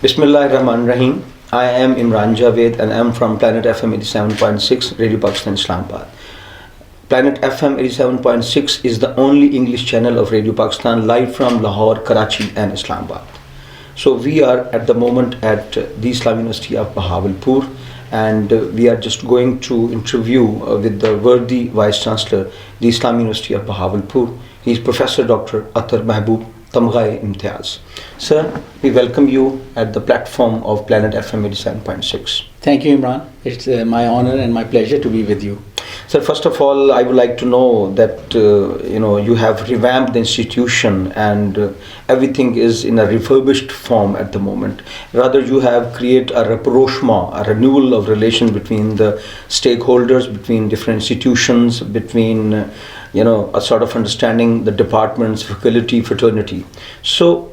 Bismillahirrahmanirrahim. I am Imran Javed and I am from Planet FM 87.6, Radio Pakistan, Islamabad. Planet FM 87.6 is the only English channel of Radio Pakistan live from Lahore, Karachi and Islamabad. So we are at the moment at the Islamic University of Bahawalpur, and we are just going to interview with the worthy Vice Chancellor, the Islamic University of Bahawalpur. He is Professor Dr. Athar Mehboob, Tamgha-Imtiaz. Sir, we welcome you at the platform of Planet FM 87.6. Thank you, Imran. It's my honor and my pleasure to be with you. Sir, first of all, I would like to know that you have revamped the institution and everything is in a refurbished form at the moment. Rather, you have created a rapprochement, a renewal of relation between the stakeholders, between different institutions, between a sort of understanding the departments, faculty, fraternity. So,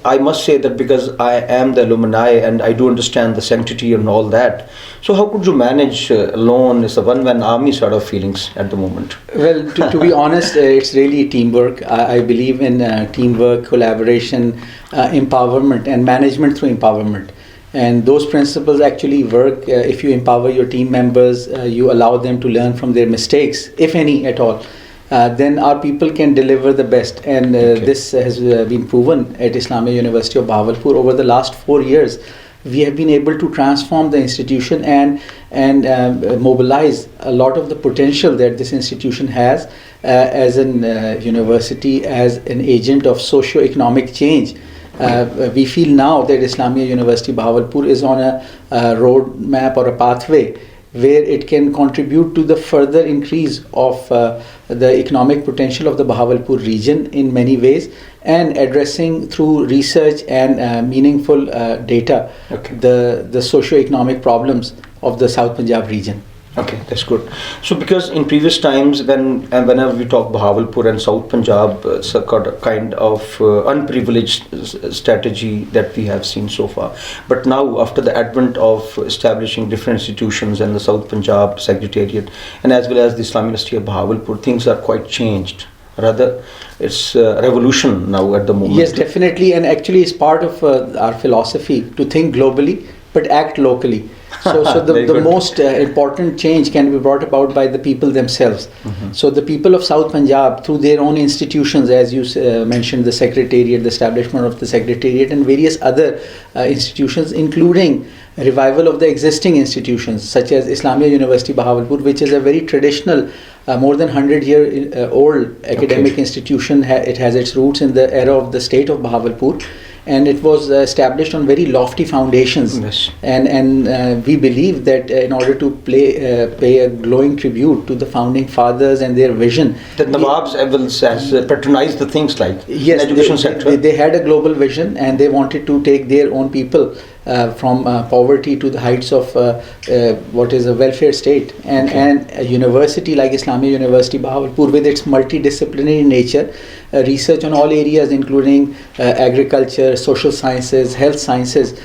I must say that because I am the alumni and I do understand the sanctity and all that. So how could you manage alone? It's a one-man army sort of feelings at the moment. Well, to be honest, it's really teamwork. I believe in teamwork, collaboration, empowerment and management through empowerment. And those principles actually work if you empower your team members, you allow them to learn from their mistakes, if any at all. Then our people can deliver the best, and this has been proven at Islamia University of Bahawalpur over the last 4 years. We have been able to transform the institution and mobilize a lot of the potential that this institution has as an university, as an agent of socio-economic change. We feel now that Islamia University Bahawalpur is on a road map or a pathway where it can contribute to the further increase of the economic potential of the Bahawalpur region in many ways, and addressing through research and meaningful data the socio-economic problems of the South Punjab region. Okay, that's good. So because in previous times whenever we talk Bahawalpur and South Punjab, it's a kind of unprivileged strategy that we have seen so far. But now after the advent of establishing different institutions and the South Punjab Secretariat and as well as the Islamic University of Bahawalpur, things are quite changed. Rather, it's a revolution now at the moment. Yes, definitely, and actually it's part of our philosophy to think globally but act locally. So the most important change can be brought about by the people themselves. Mm-hmm. So the people of South Punjab, through their own institutions, as you mentioned, the Secretariat, the establishment of the Secretariat and various other institutions, including revival of the existing institutions such as Islamia University Bahawalpur, which is a very traditional, more than 100-year-old academic institution. It has its roots in the era of the state of Bahawalpur. And it was established on very lofty foundations. Yes. And we believe that in order to pay a glowing tribute to the founding fathers and their vision. The Nawabs has patronized the things like yes, education sector. They had a global vision and they wanted to take their own people from poverty to the heights of what is a welfare state. And a university like Islamia University Bahawalpur, with its multidisciplinary nature, research on all areas including agriculture, social sciences, health sciences,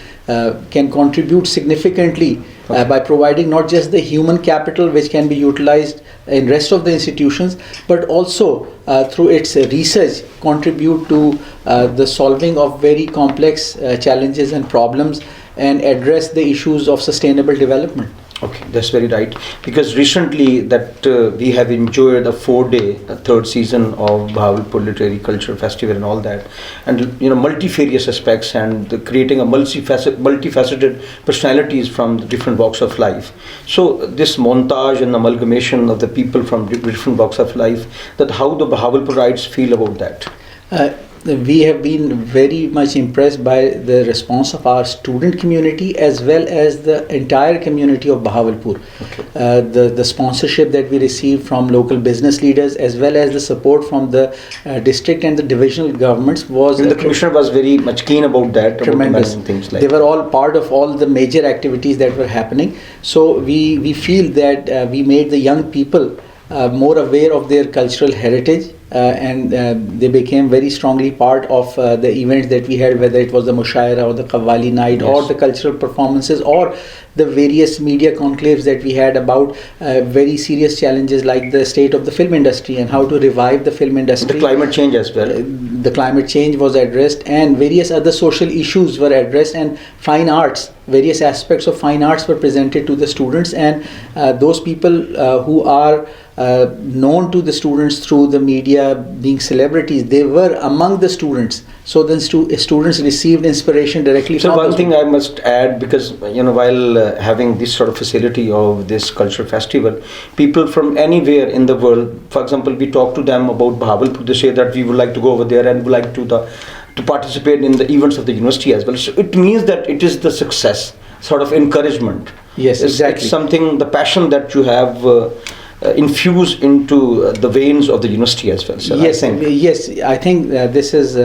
can contribute significantly by providing not just the human capital which can be utilized in rest of the institutions, but also through its research contribute to the solving of very complex challenges and problems and address the issues of sustainable development. Okay, that's very right. Because recently that we have enjoyed a 4-day third season of Bahawalpur Literary Culture Festival and all that, and multifarious aspects and creating a multifaceted personalities from the different walks of life. So this montage and amalgamation of the people from different walks of life, that how the Bahawalpurites feel about that? We have been very much impressed by the response of our student community as well as the entire community of Bahawalpur. Okay. The sponsorship that we received from local business leaders as well as the support from the district and the divisional governments was... And the commissioner was very much keen about that. Tremendous. About things like they were all part of all the major activities that were happening. So we feel that we made the young people more aware of their cultural heritage, and they became very strongly part of the events that we had, whether it was the Mushaira or the Qawwali night, Yes. or the cultural performances, or the various media conclaves that we had about very serious challenges like the state of the film industry and how to revive the film industry. The climate change as well. The climate change was addressed, and various other social issues were addressed, and fine arts, various aspects of fine arts were presented to the students, and those people who are known to the students through the media, being celebrities, they were among the students. So then students received inspiration directly So from one those thing people. I must add, because while having this sort of facility of this cultural festival, people from anywhere in the world, for example, we talk to them about Bahawalpur, they say that we would like to go over there and would like to participate in the events of the university as well. So it means that it is the success, sort of encouragement. Yes, exactly. It's something, the passion that you have infused into the veins of the university as well. So Yes, I think. yes. I think this is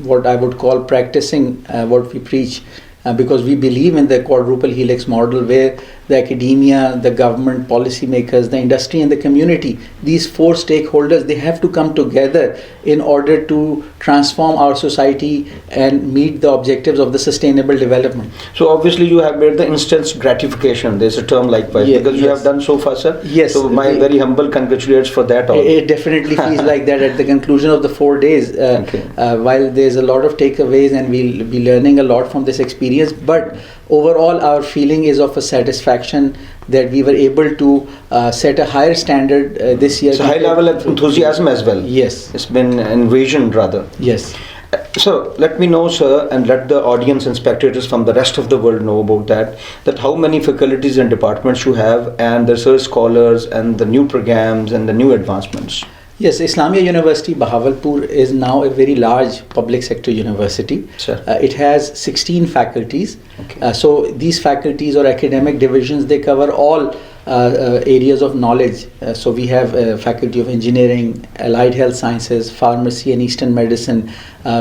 what I would call practicing what we preach, because we believe in the quadruple helix model, where the academia, the government, policymakers, the industry, and the community, these four stakeholders, they have to come together in order to transform our society and meet the objectives of the sustainable development. So obviously you have made the instant gratification. There's a term likewise, because you Yes. have done so far, sir. Yes. So my very humble congratulations for that. All. It definitely feels like that at the conclusion of the 4 days. Okay. While there's a lot of takeaways and we'll be learning a lot from this experience, but overall our feeling is of a satisfaction that we were able to set a higher standard this year. It's a high level of enthusiasm as well. Yes. It's been envisioned rather. Yes. So let me know, sir, and let the audience and spectators from the rest of the world know about that how many faculties and departments you have, and the research scholars and the new programs and the new advancements. Yes, Islamia University Bahawalpur is now a very large public sector university. Sure. It has 16 faculties. Okay. So these faculties or academic divisions, they cover all areas of knowledge. So we have a faculty of engineering, allied health sciences, pharmacy and eastern medicine.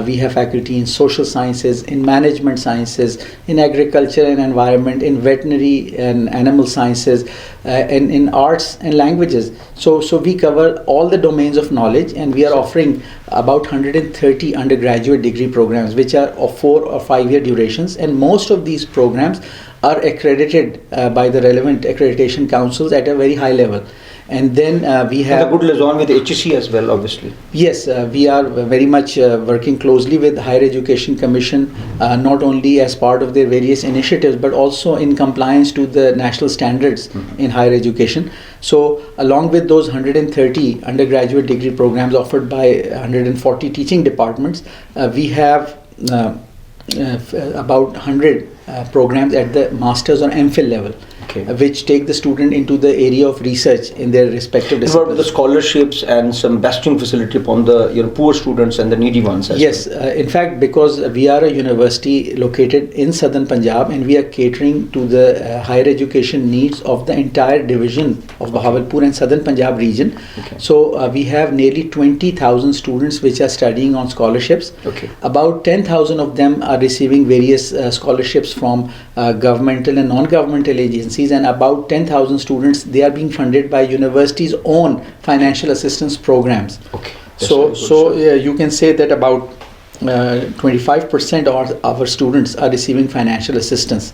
We have faculty in social sciences, in management sciences, in agriculture and environment, in veterinary and animal sciences, and in arts and languages. So we cover all the domains of knowledge, and we are offering about 130 undergraduate degree programs, which are of 4 or 5 year durations, and most of these programs are accredited by the relevant accreditation councils at a very high level. And then we have And a good liaison with HEC as well, obviously. Yes, we are very much working closely with Higher Education Commission, not only as part of their various initiatives, but also in compliance to the national standards in higher education. So along with those 130 undergraduate degree programs offered by 140 teaching departments, we have about 100 programs at the master's or MPhil level. Okay. Which take the student into the area of research in their respective What about the disciplines. scholarships and some besting facility upon the poor students and the needy ones as Yes, well? in fact, because we are a university located in southern Punjab, and we are catering to the higher education needs of the entire division of Bahawalpur and southern Punjab region. Okay. So we have nearly 20,000 students which are studying on scholarships. Okay. About 10,000 of them are receiving various scholarships from governmental and non-governmental agencies, and about 10,000 students, they are being funded by university's own financial assistance programs. Okay. That's very good, So sir. you can say that about 25% of our students are receiving financial assistance.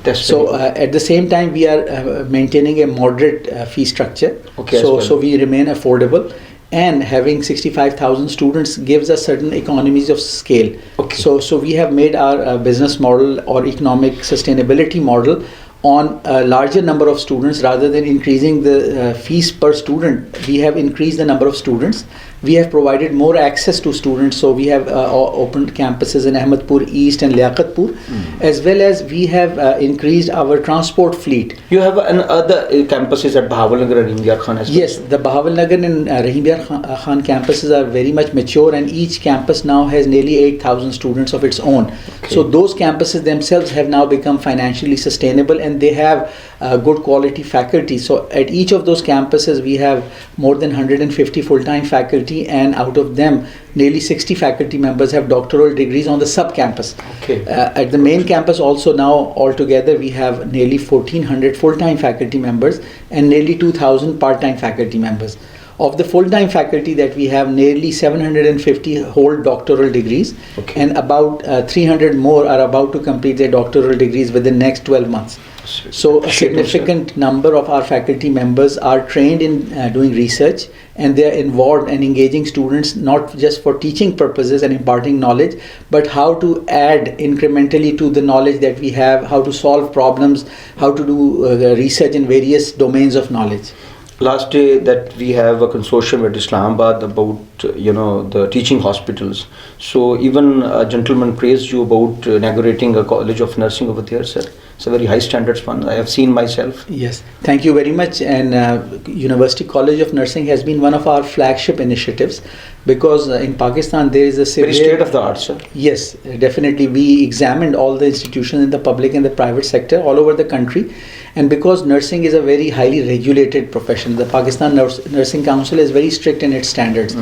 That's So very good. at the same time, we are maintaining a moderate fee structure. Okay, as So well. so we remain affordable, and having 65,000 students gives us certain economies of scale. Okay. So we have made our business model or economic sustainability model on a larger number of students. Rather than increasing the fees per student, we have increased the number of students. We have provided more access to students. So we have opened campuses in Ahmedpur East and Liaqatpur, as well as we have increased our transport fleet. You have other campuses at Bahawalnagar and Imran Khan as well. Yes, the Bahawalnagar and Rahim Yar Khan campuses are very much mature, and each campus now has nearly 8,000 students of its own. Okay. So those campuses themselves have now become financially sustainable, and they have good quality faculty. So at each of those campuses we have more than 150 full-time faculty, and out of them nearly 60 faculty members have doctoral degrees on the sub-campus. Okay. At the main campus also now altogether we have nearly 1,400 full-time faculty members and nearly 2,000 part-time faculty members. Of the full-time faculty that we have, nearly 750 hold doctoral degrees, and about 300 more are about to complete their doctoral degrees within the next 12 months. So a significant number of our faculty members are trained in doing research, and they are involved and engaging students not just for teaching purposes and imparting knowledge, but how to add incrementally to the knowledge that we have, how to solve problems, how to do research in various domains of knowledge. Last day that we have a consortium at Islamabad about the teaching hospitals. So even a gentleman praised you about inaugurating a college of nursing over there, sir. It's a very high standards one. I have seen myself. Yes, thank you very much. And University College of Nursing has been one of our flagship initiatives, because in Pakistan there is a severe... Very state of the art, sir. Yes, definitely. We examined all the institutions in the public and the private sector all over the country. And because nursing is a very highly regulated profession, the Pakistan Nursing Council is very strict in its standards.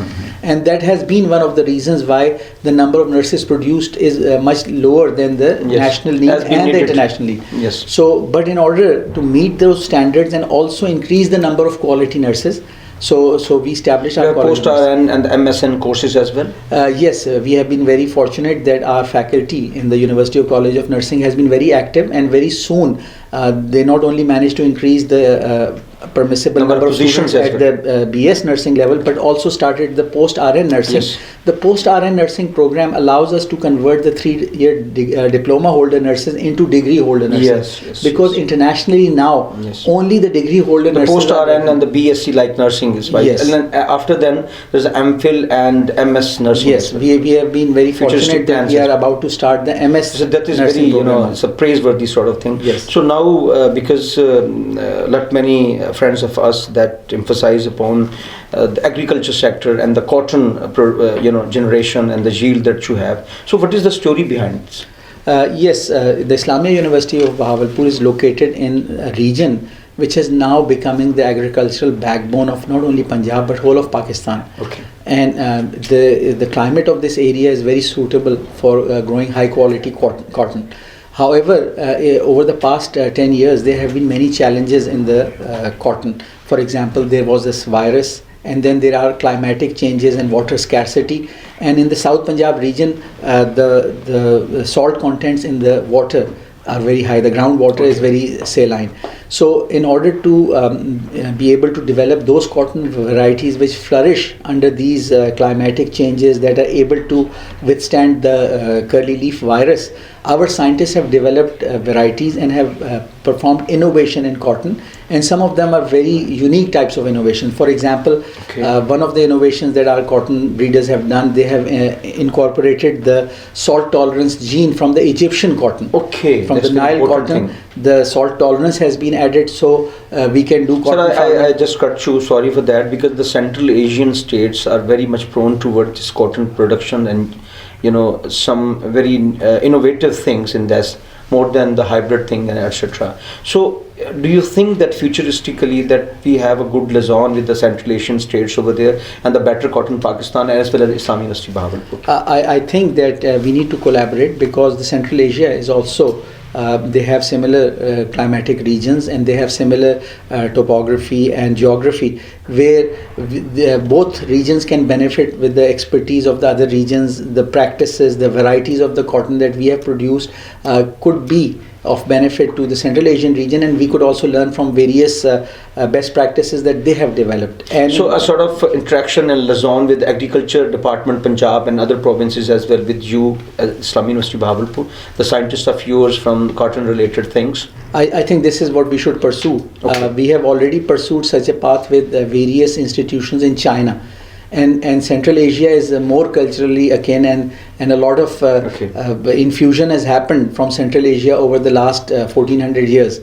And that has been one of the reasons why the number of nurses produced is much lower than the national need and the international need. Yes. So, but in order to meet those standards and also increase the number of quality nurses, so we established our post-RN and MSN courses as well? Yes, we have been very fortunate that our faculty in the University College of Nursing has been very active, and very soon they not only managed to increase the permissible number of students at the BS nursing level, but also started the post-RN nursing. Yes. The post-RN nursing program allows us to convert the 3-year diploma holder nurses into degree holder nurses. Because internationally now, only the degree holder nurses... The post-RN and the BSc like nursing is right. Yes. And then after then, there's MPhil and MS nursing. Yes, we have been very fortunate that we are about to start the MS so that is very, it's a praiseworthy sort of thing. Yes. So now, because lot many friends of us that emphasize upon the agriculture sector and the cotton generation and the yield that you have. So what is the story behind this? Yes, the Islamia University of Bahawalpur is located in a region which is now becoming the agricultural backbone of not only Punjab but whole of Pakistan. Okay. And the climate of this area is very suitable for growing high quality cotton. However, over the past 10 years, there have been many challenges in the cotton. For example, there was this virus, and then there are climatic changes and water scarcity. And in the South Punjab region, the salt contents in the water are very high. The groundwater is very saline. So in order to be able to develop those cotton varieties which flourish under these climatic changes, that are able to withstand the curly leaf virus, our scientists have developed varieties and have performed innovation in cotton, and some of them are very unique types of innovation. For example, one of the innovations that our cotton breeders have done, they have incorporated the salt tolerance gene from the Egyptian cotton. From the Nile cotton, the salt tolerance has been added, so we can do cotton. Sir, I just cut you, sorry for that, because the Central Asian states are very much prone towards this cotton production and some very innovative things in this, more than the hybrid thing and etc. So do you think that futuristically that we have a good liaison with the Central Asian states over there and the better cotton Pakistan as well as Islamic University Bahawalpur? I think that we need to collaborate, because the Central Asia is also they have similar climatic regions, and they have similar topography and geography, where both regions can benefit with the expertise of the other regions. The practices, the varieties of the cotton that we have produced could be of benefit to the Central Asian region, and we could also learn from various best practices that they have developed. And so a sort of interaction and liaison with Agriculture Department Punjab and other provinces as well with you, Islamic University Bahawalpur, the scientists of yours from cotton related things? I think this is what we should pursue. We have already pursued such a path with various institutions in China. And Central Asia is more culturally akin, and a lot of infusion has happened from Central Asia over the last 1400 years.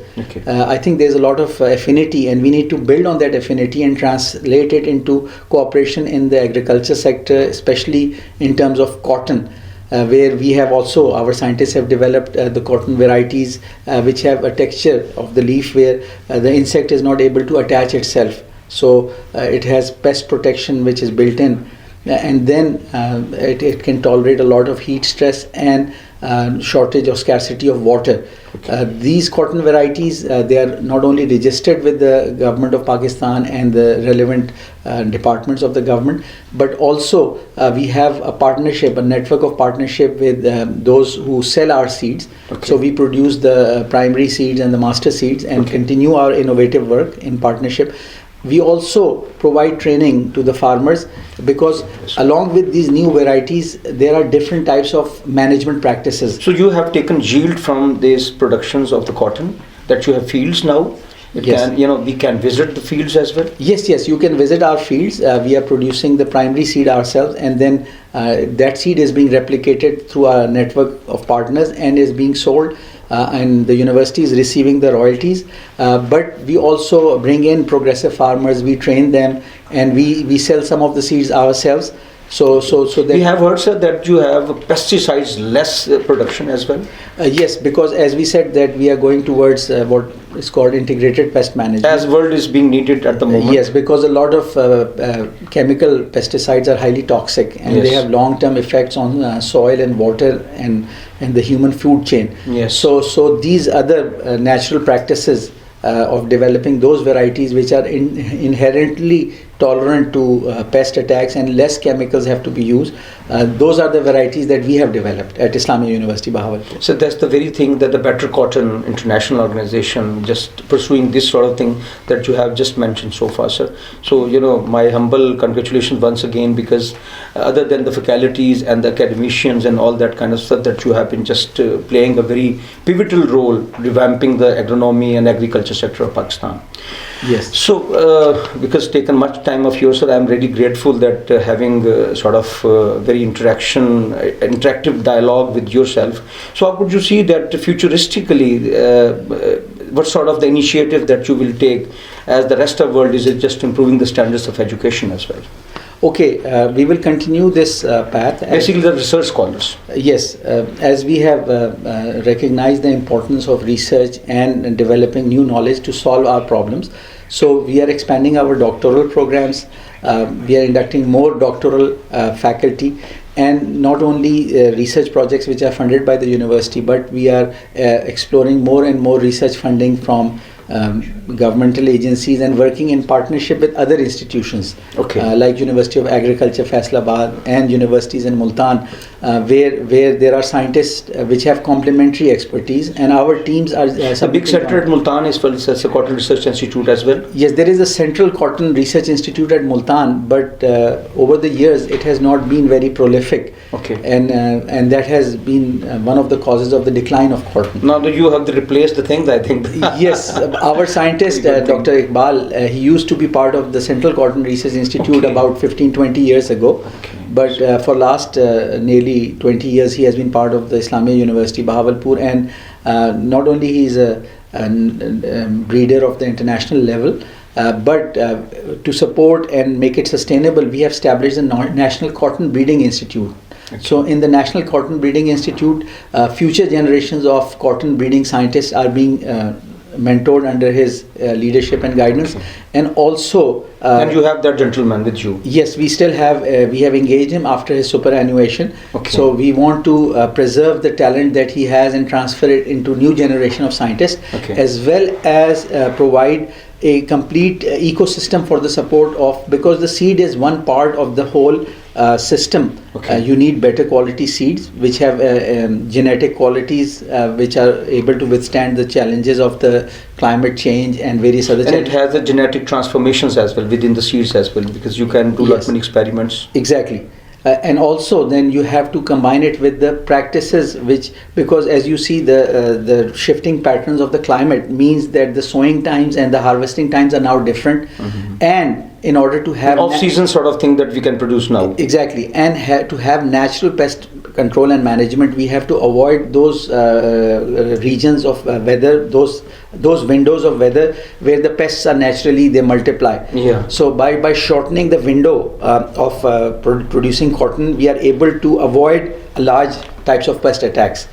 I think there's a lot of affinity, and we need to build on that affinity and translate it into cooperation in the agriculture sector, especially in terms of cotton, where we have also, our scientists have developed the cotton varieties which have a texture of the leaf where the insect is not able to attach itself. So it has pest protection which is built in, and then it can tolerate a lot of heat stress, and shortage or scarcity of water. These cotton varieties, they are not only registered with the government of Pakistan and the relevant departments of the government, but also we have a partnership, a network of partnership with those who sell our seeds. So we produce the primary seeds and the master seeds and continue our innovative work in partnership. We also provide training to the farmers, because along with these new varieties, there are different types of management practices. So you have taken yield from these productions of the cotton, that you have fields now. We can visit the fields as well. Yes, you can visit our fields. We are producing the primary seed ourselves, and then that seed is being replicated through our network of partners and is being sold. And the university is receiving the royalties, but we also bring in progressive farmers, we train them, and we sell some of the seeds ourselves. So that we have heard, sir, that you have pesticides less production as well. Yes, because as we said that we are going towards what is called integrated pest management. As world is being needed at the moment. Yes, because a lot of chemical pesticides are highly toxic, and they have long-term effects on soil and water and the human food chain. Yes. So these other natural practices of developing those varieties which are inherently tolerant to pest attacks and less chemicals have to be used. Those are the varieties that we have developed at Islamia University, Bahawalpur. So that's the very thing that the Better Cotton International Organization just pursuing this sort of thing that you have just mentioned so far, sir. So, my humble congratulations once again, because other than the faculties and the academicians and all that kind of stuff, that you have been just playing a very pivotal role revamping the agronomy and agriculture sector of Pakistan. Yes. So, because taken much time of yours, sir, I am really grateful that having sort of very interactive dialogue with yourself. So, how would you see that futuristically? What sort of the initiative that you will take as the rest of the world is it just improving the standards of education as well? Okay, we will continue this path. Basically, the research scholars. Yes, as we have recognized the importance of research and developing new knowledge to solve our problems, so we are expanding our doctoral programs. We are inducting more doctoral faculty, and not only research projects which are funded by the university, but we are exploring more and more research funding from governmental agencies and working in partnership with other institutions like University of Agriculture, Islamabad, and universities in Multan, where there are scientists which have complementary expertise, and our teams are the big center at Multan is for Cotton Research Institute as well. Yes, there is a Central Cotton Research Institute at Multan, but over the years it has not been very prolific. And that has been one of the causes of the decline of cotton. Now that you have replaced the things, I think. Yes, our scientist Dr. Iqbal, he used to be part of the Central Cotton Research Institute about 15-20 years ago. But for last nearly 20 years he has been part of the Islamia University, Bahawalpur, and not only he is a breeder of the international level, but to support and make it sustainable, we have established the National Cotton Breeding Institute. So in the National Cotton Breeding Institute, future generations of cotton breeding scientists are being mentored under his leadership and guidance. And also and you have that gentleman with you. Yes, we still have we have engaged him after his superannuation. So we want to preserve the talent that he has and transfer it into new generation of scientists, as well as provide a complete ecosystem for the support of, because the seed is one part of the whole system. You need better quality seeds which have genetic qualities which are able to withstand the challenges of the climate change and various other challenges. And it has the genetic transformations as well within the seeds as well, because you can do lot many experiments. Exactly. And also then you have to combine it with the practices which, because as you see the shifting patterns of the climate means that the sowing times and the harvesting times are now different. And in order to have off-season sort of thing that we can produce now. Exactly. And to have natural pest control and management, we have to avoid those regions of weather, those windows of weather where the pests are naturally, they multiply. So by shortening the window of producing cotton, we are able to avoid large types of pest attacks,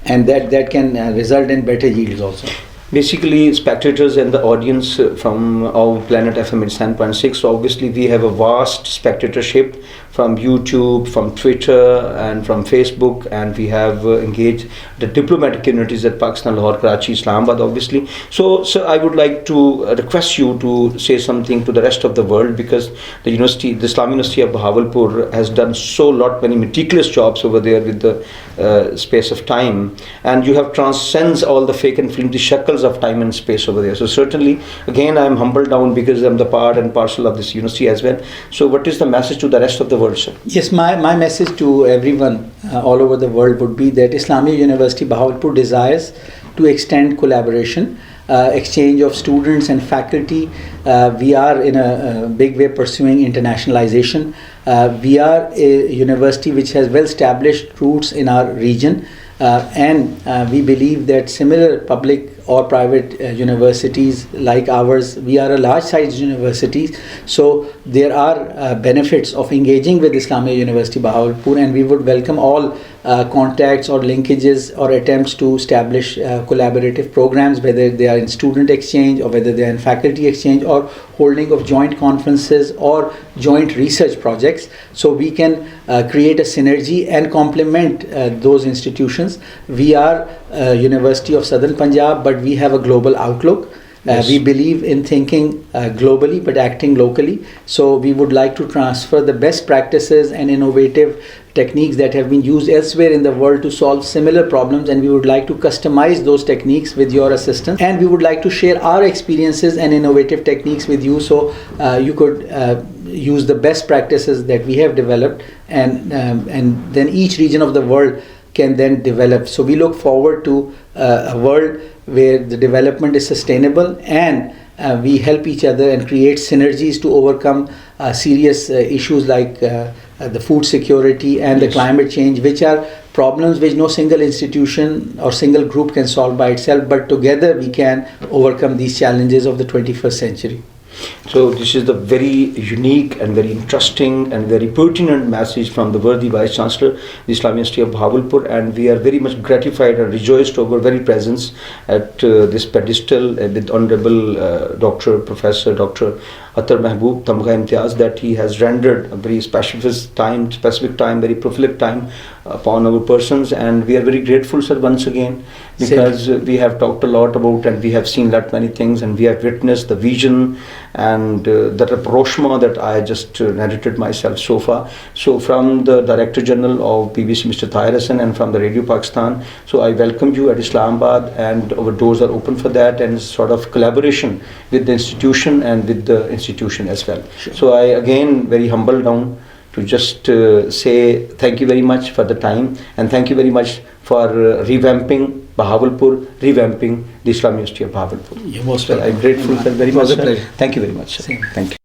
and that can result in better yields also. Basically, spectators and the audience from our Planet FM 7.6, so obviously we have a vast spectatorship from YouTube, from Twitter, and from Facebook, and we have engaged the diplomatic communities at Pakistan, Lahore, Karachi, Islamabad, obviously. So, sir, I would like to request you to say something to the rest of the world, because the university, the Islamic University of Bahawalpur, has done many meticulous jobs over there with the space of time, and you have transcends all the fake and flimsy shackles of time and space over there. So certainly, again, I am humbled down because I am the part and parcel of this university as well. So what is the message to the rest of the world, sir? Yes, my message to everyone all over the world would be that Islamia University Bahawalpur desires to extend collaboration, exchange of students and faculty. We are in a big way pursuing internationalization. We are a university which has well-established roots in our region, and we believe that similar public or private universities like ours, we are a large-sized university, so there are benefits of engaging with Islamia University Bahawalpur, and we would welcome all contacts or linkages or attempts to establish collaborative programs, whether they are in student exchange or whether they are in faculty exchange or holding of joint conferences or joint research projects, so we can create a synergy and complement those institutions. We are University of Southern Punjab, but we have a global outlook. Yes. We believe in thinking globally but acting locally. So we would like to transfer the best practices and innovative techniques that have been used elsewhere in the world to solve similar problems, and we would like to customize those techniques with your assistance, and we would like to share our experiences and innovative techniques with you, so you could use the best practices that we have developed, and then each region of the world can then develop. So we look forward to a world where the development is sustainable, and we help each other and create synergies to overcome serious issues like the food security and the climate change, which are problems which no single institution or single group can solve by itself, but together we can overcome these challenges of the 21st century. So this is the very unique and very interesting and very pertinent message from the worthy Vice Chancellor, the Islamic University of Bahawalpur, and we are very much gratified and rejoiced over very presence at this pedestal with Honorable Dr. Professor Dr. Athar Mehboob, Tamgha-Imtiaz, that he has rendered a very specific time, very prolific time upon our persons, and we are very grateful, sir, once again, because we have talked a lot about and we have seen lot many things, and we have witnessed the vision and the rapprochement that I just narrated myself so far. So from the Director General of BBC, Mr. Tahir Hassan, and from the Radio Pakistan, so I welcome you at Islamabad, and our doors are open for that, and sort of collaboration with the institution and with the institution as well. Sure. So I again very humble down to just say thank you very much for the time, and thank you very much for revamping Bahawalpur, revamping the Islamic University of Bahawalpur. You're most welcome. I'm grateful very much, sir. Thank you very much, sir. Same. Thank you.